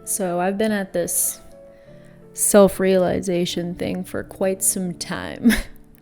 So I've been at this self-realization thing for quite some time.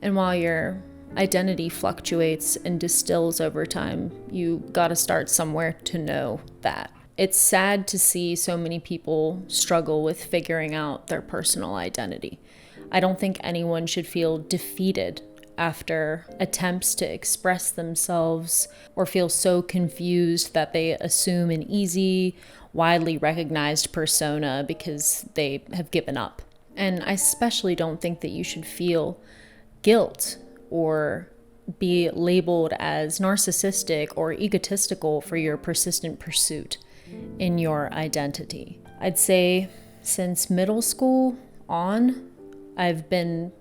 And while your identity fluctuates and distills over time, you gotta start somewhere to know that. It's sad to see so many people struggle with figuring out their personal identity. I don't think anyone should feel defeated after attempts to express themselves or feel so confused that they assume an easy, widely recognized persona because they have given up. And I especially don't think that you should feel guilt or be labeled as narcissistic or egotistical for your persistent pursuit in your identity. I'd say since middle school on, I've been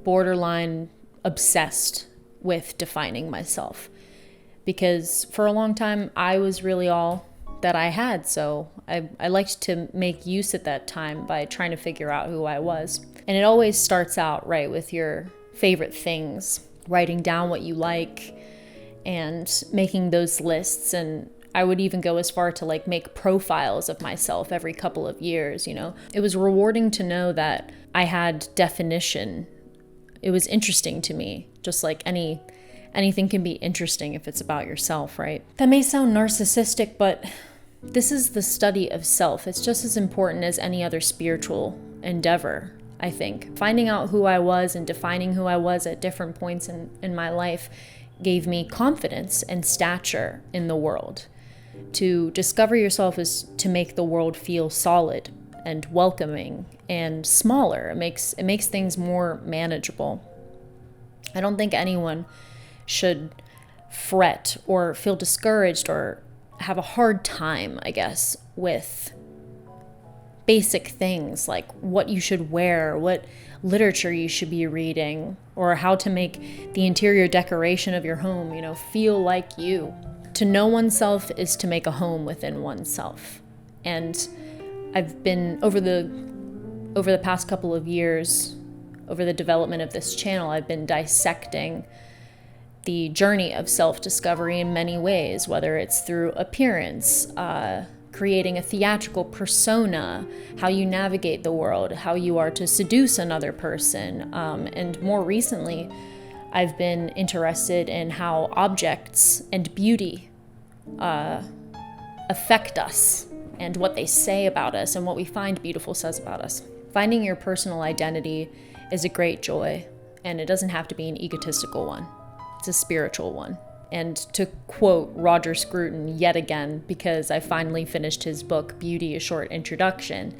borderline obsessed with defining myself, because for a long time I was really all that I had. So I liked to make use at that time by trying to figure out who I was. And it always starts out right with your favorite things, writing down what you like and making those lists. And I would even go as far to make profiles of myself every couple of years, It was rewarding to know that I had definition. It was interesting to me, just like anything can be interesting if it's about yourself, right? That may sound narcissistic, but this is the study of self. It's just as important as any other spiritual endeavor, I think. Finding out who I was and defining who I was at different points in my life gave me confidence and stature in the world. To discover yourself is to make the world feel solid and welcoming and smaller. It makes things more manageable. I don't think anyone should fret or feel discouraged or have a hard time, I guess, with basic things like what you should wear, what literature you should be reading, or how to make the interior decoration of your home, feel like you. To know oneself is to make a home within oneself. And I've been, over the past couple of years, over the development of this channel, I've been dissecting the journey of self-discovery in many ways, whether it's through appearance, creating a theatrical persona, how you navigate the world, how you are to seduce another person. And more recently, I've been interested in how objects and beauty affect us and what they say about us and what we find beautiful says about us. Finding your personal identity is a great joy, and it doesn't have to be an egotistical one. It's a spiritual one. And to quote Roger Scruton yet again, because I finally finished his book, Beauty, A Short Introduction,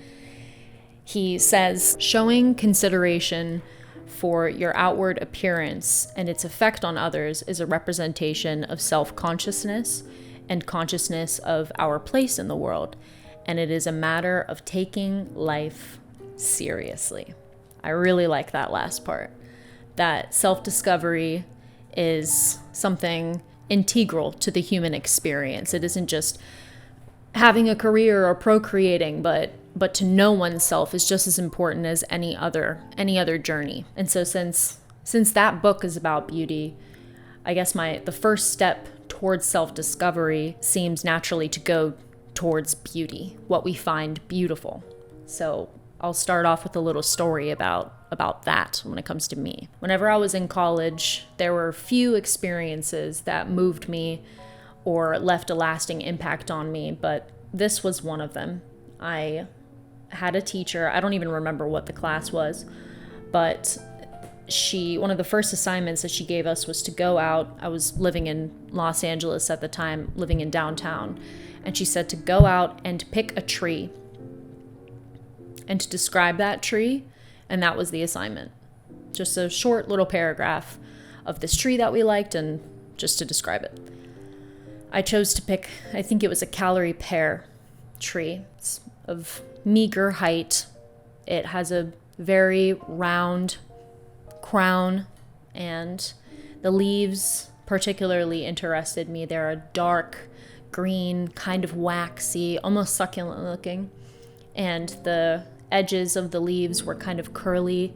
he says, showing consideration for your outward appearance and its effect on others is a representation of self-consciousness and consciousness of our place in the world, and it is a matter of taking life seriously. I really like that last part, that self-discovery is something integral to the human experience. It isn't just having a career or procreating, but to know oneself is just as important as any other journey. And so since that book is about beauty, I guess the first step towards self-discovery seems naturally to go towards beauty, what we find beautiful. So I'll start off with a little story about that when it comes to me. Whenever I was in college, there were few experiences that moved me or left a lasting impact on me, but this was one of them. I had a teacher, I don't even remember what the class was, but one of the first assignments that she gave us was to go out. I was living in Los Angeles at the time, living in downtown, and she said to go out and pick a tree and to describe that tree, and that was the assignment. Just a short little paragraph of this tree that we liked and just to describe it. I chose to pick, I think it was a Callery pear tree. It's of meager height. It has a very round crown, and the leaves particularly interested me. They're a dark green, kind of waxy, almost succulent looking, and the edges of the leaves were kind of curly,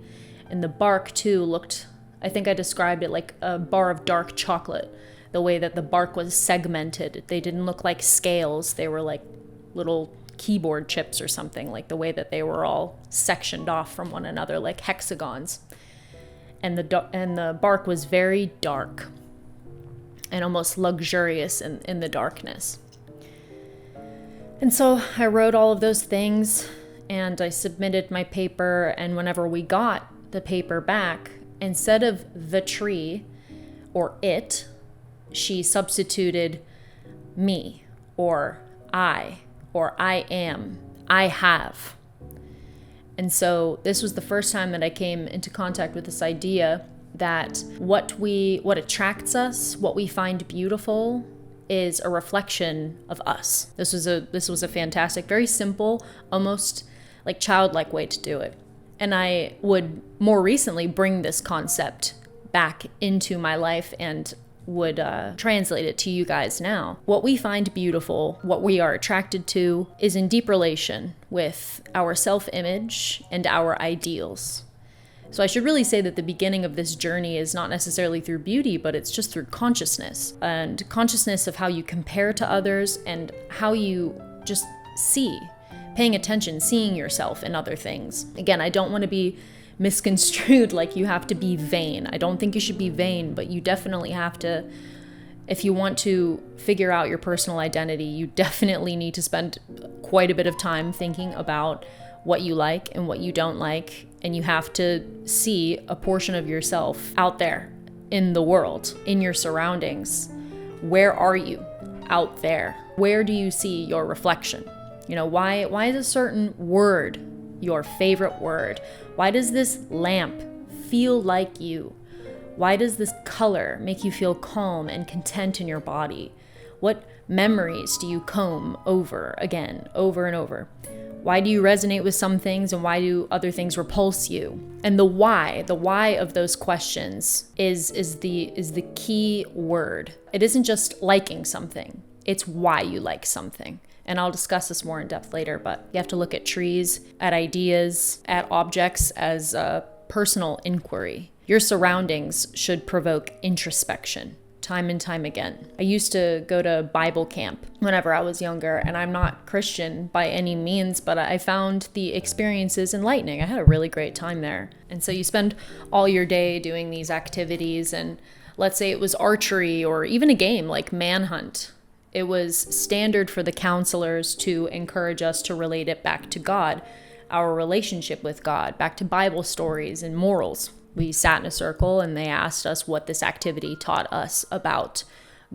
and the bark too looked, I think I described it like a bar of dark chocolate, the way that the bark was segmented. They didn't look like scales, they were like little keyboard chips or something, like the way that they were all sectioned off from one another like hexagons. And the bark was very dark and almost luxurious in the darkness. And so I wrote all of those things and I submitted my paper, and whenever we got the paper back, instead of the tree or it, she substituted me or I am, I have. And so this was the first time that I came into contact with this idea that what attracts us, what we find beautiful, is a reflection of us. This was a fantastic, very simple, almost like childlike way to do it. And I would more recently bring this concept back into my life and would translate it to you guys now. What we find beautiful, what we are attracted to, is in deep relation with our self-image and our ideals. So I should really say that the beginning of this journey is not necessarily through beauty, but it's just through consciousness, and consciousness of how you compare to others and how you just see, paying attention, seeing yourself in other things. Again, I don't want to be misconstrued like you have to be vain. I don't think you should be vain, but you definitely have to, if you want to figure out your personal identity, you definitely need to spend quite a bit of time thinking about what you like and what you don't like, and you have to see a portion of yourself out there in the world, in your surroundings. Where are you out there? Where do you see your reflection? You know, why is a certain word your favorite word? Why does this lamp feel like you? Why does this color make you feel calm and content in your body? What memories do you comb over again, over and over? Why do you resonate with some things and why do other things repulse you? And the why of those questions is the key word. It isn't just liking something, it's why you like something. And I'll discuss this more in depth later, but you have to look at trees, at ideas, at objects as a personal inquiry. Your surroundings should provoke introspection time and time again. I used to go to Bible camp whenever I was younger, and I'm not Christian by any means, but I found the experiences enlightening. I had a really great time there. And so you spend all your day doing these activities, and let's say it was archery or even a game like Manhunt. It was standard for the counselors to encourage us to relate it back to God, our relationship with God, back to Bible stories and morals. We sat in a circle and they asked us what this activity taught us about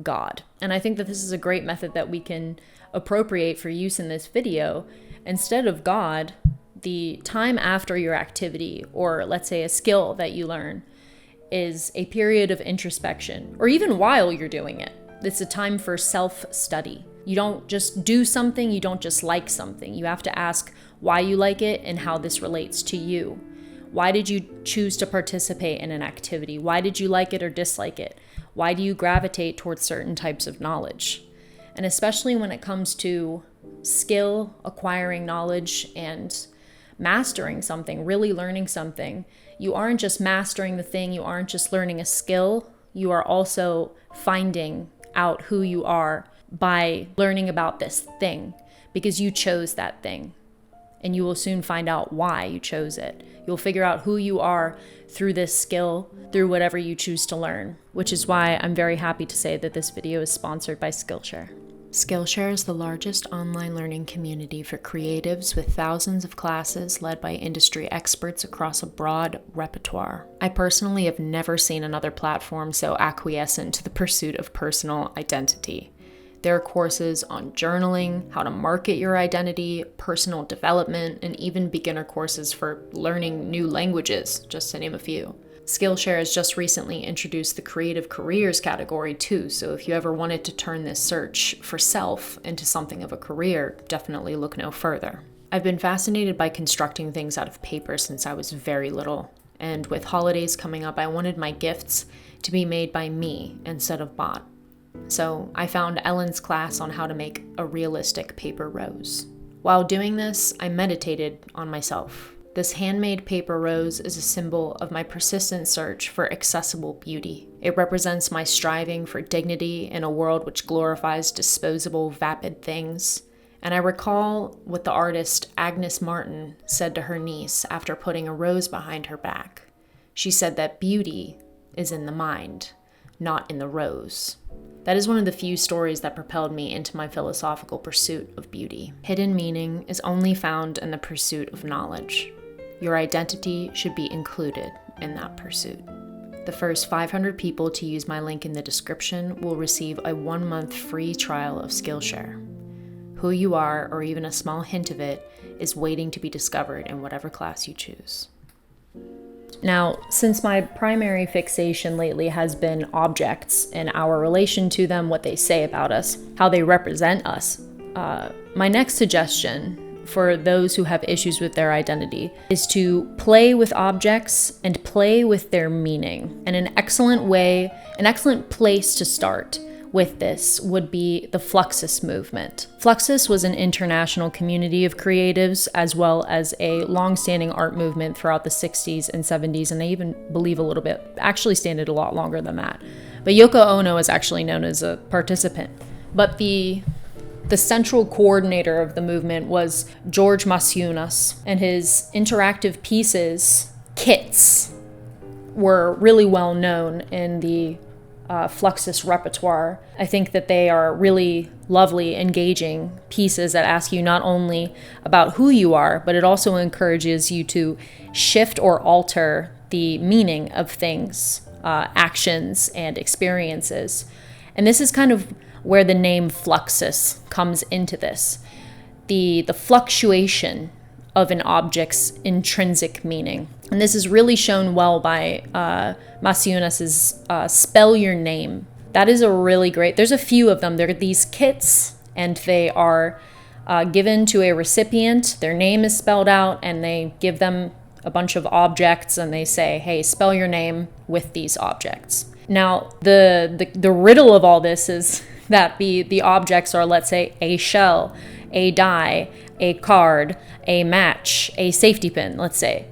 God. And I think that this is a great method that we can appropriate for use in this video. Instead of God, the time after your activity, or let's say a skill that you learn, is a period of introspection, or even while you're doing it. It's a time for self-study. You don't just do something, you don't just like something. You have to ask why you like it and how this relates to you. Why did you choose to participate in an activity? Why did you like it or dislike it? Why do you gravitate towards certain types of knowledge? And especially when it comes to skill, acquiring knowledge, and mastering something, really learning something, you aren't just mastering the thing, you aren't just learning a skill, you are also finding out who you are by learning about this thing, because you chose that thing. And you will soon find out why you chose it. You'll figure out who you are through this skill, through whatever you choose to learn, which is why I'm very happy to say that this video is sponsored by Skillshare. Skillshare is the largest online learning community for creatives with thousands of classes led by industry experts across a broad repertoire. I personally have never seen another platform so acquiescent to the pursuit of personal identity. There are courses on journaling, how to market your identity, personal development, and even beginner courses for learning new languages, just to name a few. Skillshare has just recently introduced the creative careers category too, so if you ever wanted to turn this search for self into something of a career, definitely look no further. I've been fascinated by constructing things out of paper since I was very little, and with holidays coming up, I wanted my gifts to be made by me instead of bought. So I found Ellen's class on how to make a realistic paper rose. While doing this, I meditated on myself. This handmade paper rose is a symbol of my persistent search for accessible beauty. It represents my striving for dignity in a world which glorifies disposable, vapid things, And I recall what the artist Agnes Martin said to her niece after putting a rose behind her back. She said that beauty is in the mind, not in the rose. That is one of the few stories that propelled me into my philosophical pursuit of beauty. Hidden meaning is only found in the pursuit of knowledge. Your identity should be included in that pursuit. The first 500 people to use my link in the description will receive a 1-month free trial of Skillshare. Who you are, or even a small hint of it, is waiting to be discovered in whatever class you choose. Now, since my primary fixation lately has been objects and our relation to them, what they say about us, how they represent us, my next suggestion for those who have issues with their identity is to play with objects and play with their meaning. And an excellent place to start with this would be the Fluxus movement. Fluxus was an international community of creatives, as well as a long-standing art movement throughout the 60s and 70s, and I even believe a little bit, actually standed a lot longer than that. But Yoko Ono is actually known as a participant. But the central coordinator of the movement was George Masiunas, and his interactive pieces, kits, were really well known in the Fluxus repertoire. I think that they are really lovely, engaging pieces that ask you not only about who you are, but it also encourages you to shift or alter the meaning of things, actions, and experiences. And this is kind of where the name Fluxus comes into this. The fluctuation of an object's intrinsic meaning. And this is really shown well by Masiunas's Spell Your Name. That is a really great, there's a few of them. They're these kits, and they are given to a recipient. Their name is spelled out, and they give them a bunch of objects, and they say, hey, spell your name with these objects. Now, the riddle of all this is that the objects are, let's say, a shell, a die, a card, a match, a safety pin, let's say.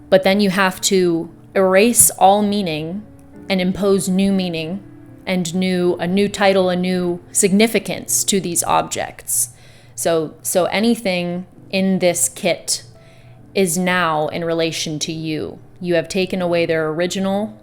But then you have to erase all meaning and impose new meaning and a new title, a new significance to these objects. So anything in this kit is now in relation to you. You have taken away their original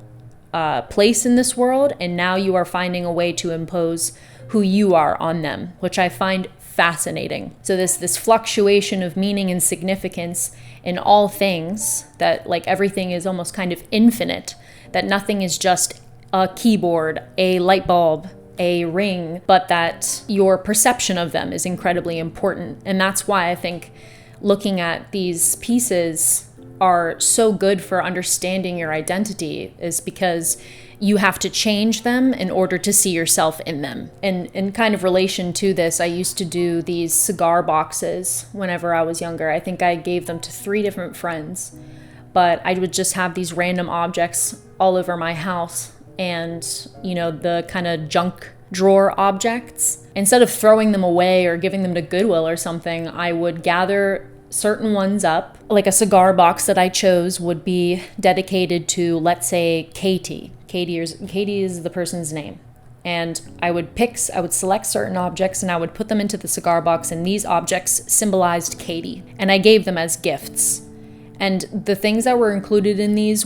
place in this world, and now you are finding a way to impose who you are on them, which I find fascinating. So this fluctuation of meaning and significance in all things, that like everything is almost kind of infinite, that nothing is just a keyboard, a light bulb, a ring, but that your perception of them is incredibly important. And that's why I think looking at these pieces are so good for understanding your identity, is because you have to change them in order to see yourself in them. And in kind of relation to this, I used to do these cigar boxes whenever I was younger. I think I gave them to 3 different friends, but I would just have these random objects all over my house, and, you know, the kind of junk drawer objects. Instead of throwing them away or giving them to Goodwill or something, I would gather certain ones up. Like a cigar box that I chose would be dedicated to, let's say, Katie. Katie is the person's name. And I would select certain objects and I would put them into the cigar box, and these objects symbolized Katie. And I gave them as gifts. And the things that were included in these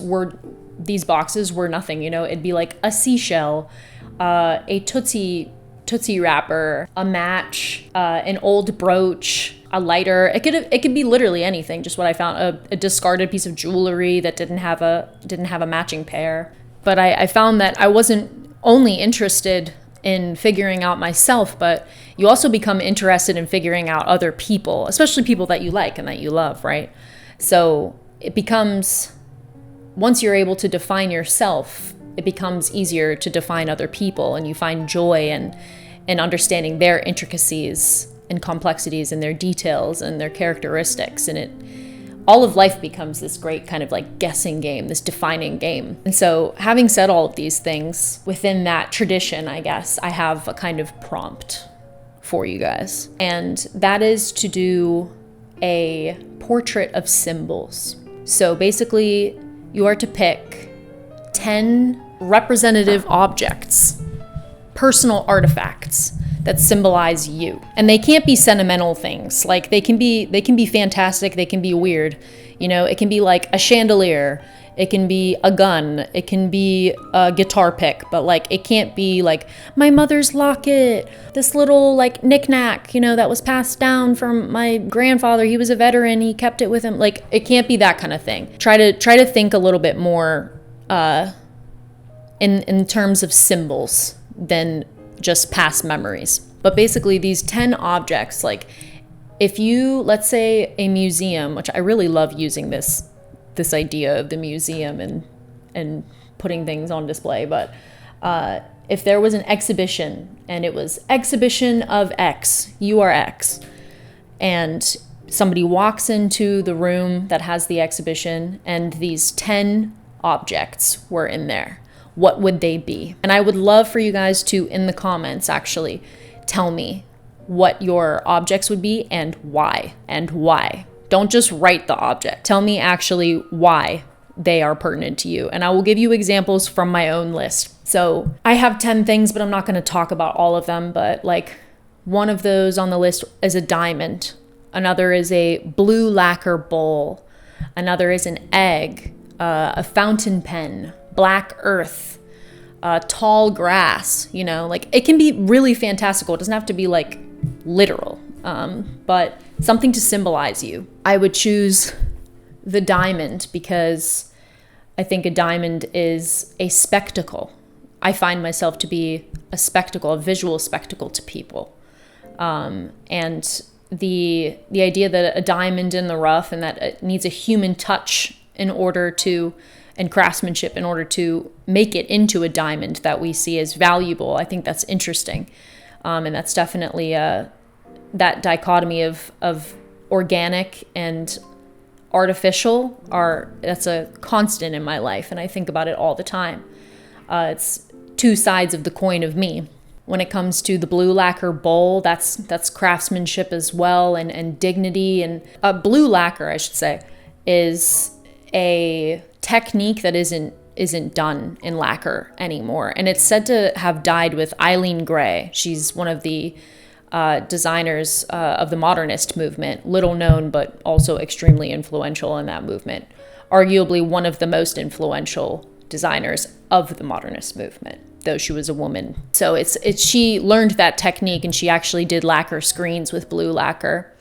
boxes were nothing, you know. It'd be like a seashell, a Tootsie wrapper, a match, an old brooch, a lighter. It could be literally anything. Just what I found, a discarded piece of jewelry that didn't have a matching pair. But I found that I wasn't only interested in figuring out myself, but you also become interested in figuring out other people, especially people that you like and that you love, right? So it becomes, once you're able to define yourself, it becomes easier to define other people, and you find joy in understanding their intricacies and complexities and their details and their characteristics. And all of life becomes this great kind of like guessing game, this defining game. And so having said all of these things, within that tradition, I guess, I have a kind of prompt for you guys. And that is to do a portrait of symbols. So basically, you are to pick 10 representative objects, personal artifacts that symbolize you. And they can't be sentimental things. Like they can be fantastic, they can be weird. You know, it can be like a chandelier, it can be a gun, it can be a guitar pick, but like it can't be like my mother's locket, this little like knickknack, you know, that was passed down from my grandfather. He was a veteran, he kept it with him. Like it can't be that kind of thing. Try to think a little bit more in terms of symbols than just past memories. But basically these 10 objects, like if you, let's say a museum, which I really love using this idea of the museum and putting things on display, but if there was an exhibition and it was exhibition of X, you are X, and somebody walks into the room that has the exhibition and these 10 objects were in there, what would they be? And I would love for you guys to, in the comments, actually tell me what your objects would be and why. Don't just write the object. Tell me actually why they are pertinent to you. And I will give you examples from my own list. So I have 10 things, but I'm not going to talk about all of them. But like one of those on the list is a diamond. Another is a blue lacquer bowl. Another is an egg, a fountain pen, black earth, tall grass, you know, like it can be really fantastical. It doesn't have to be like literal, but something to symbolize you. I would choose the diamond because I think a diamond is a spectacle. I find myself to be a spectacle, a visual spectacle to people. And the idea that a diamond in the rough and that it needs a human touch in order to, and craftsmanship in order to make it into a diamond that we see as valuable. I think that's interesting. And that's definitely that dichotomy of organic and artificial that's a constant in my life. And I think about it all the time. It's two sides of the coin of me. When it comes to the blue lacquer bowl, that's craftsmanship as well and dignity. And blue lacquer, I should say, is a technique that isn't done in lacquer anymore. And it's said to have died with Eileen Gray. She's one of the designers of the modernist movement, little known, but also extremely influential in that movement. Arguably one of the most influential designers of the modernist movement, though she was a woman. So she learned that technique, and she actually did lacquer screens with blue lacquer.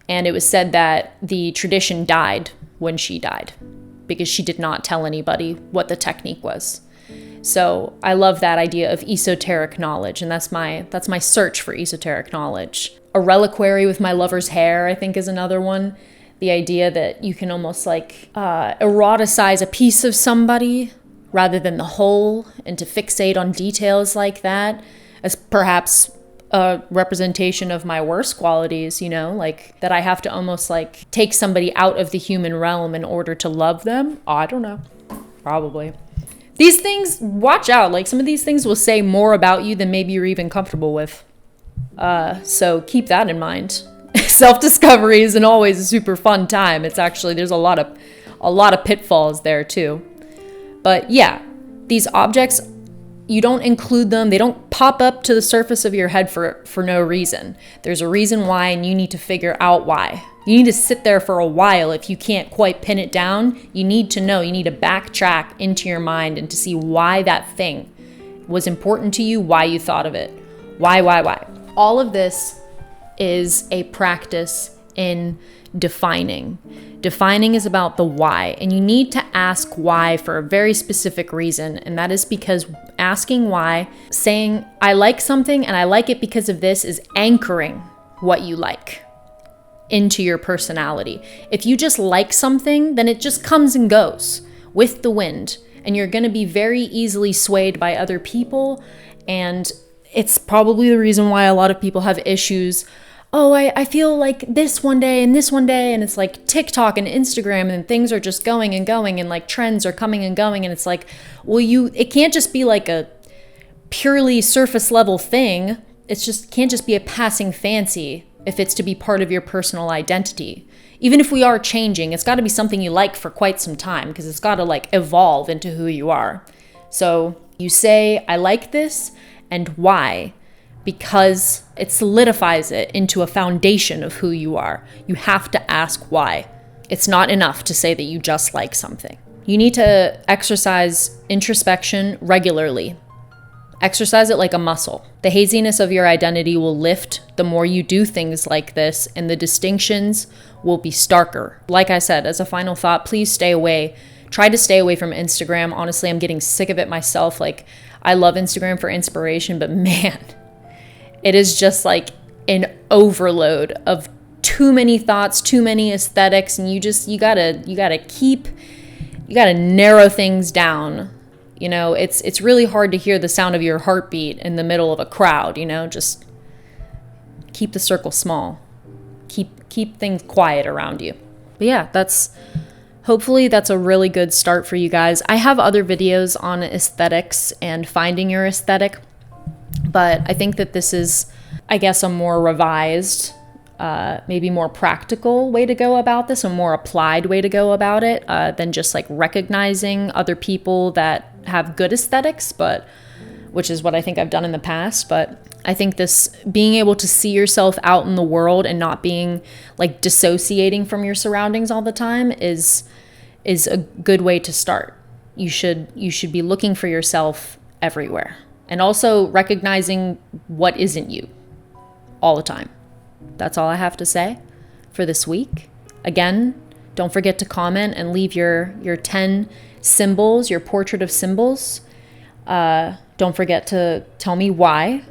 And it was said that the tradition died when she died because she did not tell anybody what the technique was. So I love that idea of esoteric knowledge, and that's my search for esoteric knowledge. A reliquary with my lover's hair, I think, is another one. The idea that you can almost like eroticize a piece of somebody rather than the whole, and to fixate on details like that as perhaps a representation of my worst qualities, you know, like that I have to almost like take somebody out of the human realm in order to love them. Oh, I don't know. Probably. These things, watch out. Like some of these things will say more about you than maybe you're even comfortable with. So keep that in mind. Self-discovery isn't always a super fun time. It's actually, there's a lot of pitfalls there too. But yeah, these objects, you don't include them. They don't pop up to the surface of your head for no reason. There's a reason why, and you need to figure out why. You need to sit there for a while. If you can't quite pin it down, you need to know. You need to backtrack into your mind and to see why that thing was important to you, why you thought of it. Why? All of this is a practice in defining. Defining is about the why, and you need to ask why for a very specific reason, and that is because asking why, saying I like something and I like it because of this, is anchoring what you like into your personality. If you just like something, then it just comes and goes with the wind, and you're going to be very easily swayed by other people, and it's probably the reason why a lot of people have issues. Oh, I feel like this one day and this one day, and it's like TikTok and Instagram, and things are just going and going, and like trends are coming and going, and it's like, well, it can't just be like a purely surface level thing. It's just can't just be a passing fancy if it's to be part of your personal identity. Even if we are changing, it's got to be something you like for quite some time, because it's got to like evolve into who you are. So you say, I like this, and why. because it solidifies it into a foundation of who you are. You have to ask why. It's not enough to say that you just like something. You need to exercise introspection regularly. Exercise it like a muscle. The haziness of your identity will lift the more you do things like this, and the distinctions will be starker. Like I said, as a final thought, please stay away. Try to stay away from Instagram. Honestly, I'm getting sick of it myself. Like, I love Instagram for inspiration, but man, it is just like an overload of too many thoughts, too many aesthetics, and you gotta narrow things down. You know, it's really hard to hear the sound of your heartbeat in the middle of a crowd, you know, just keep the circle small. Keep things quiet around you. But yeah, hopefully that's a really good start for you guys. I have other videos on aesthetics and finding your aesthetic, but I think that this is, I guess, a more revised, maybe more practical way to go about this, a more applied way to go about it, than just like recognizing other people that have good aesthetics, which is what I think I've done in the past. But I think this being able to see yourself out in the world and not being like dissociating from your surroundings all the time is a good way to start. You should be looking for yourself everywhere, and also recognizing what isn't you all the time. That's all I have to say for this week. Again, don't forget to comment and leave your 10 symbols, your portrait of symbols. Don't forget to tell me why,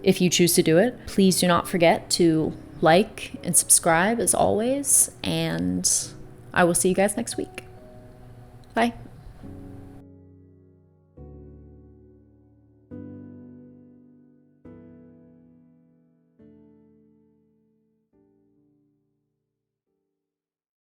if you choose to do it. Please do not forget to like and subscribe as always, and I will see you guys next week. Bye.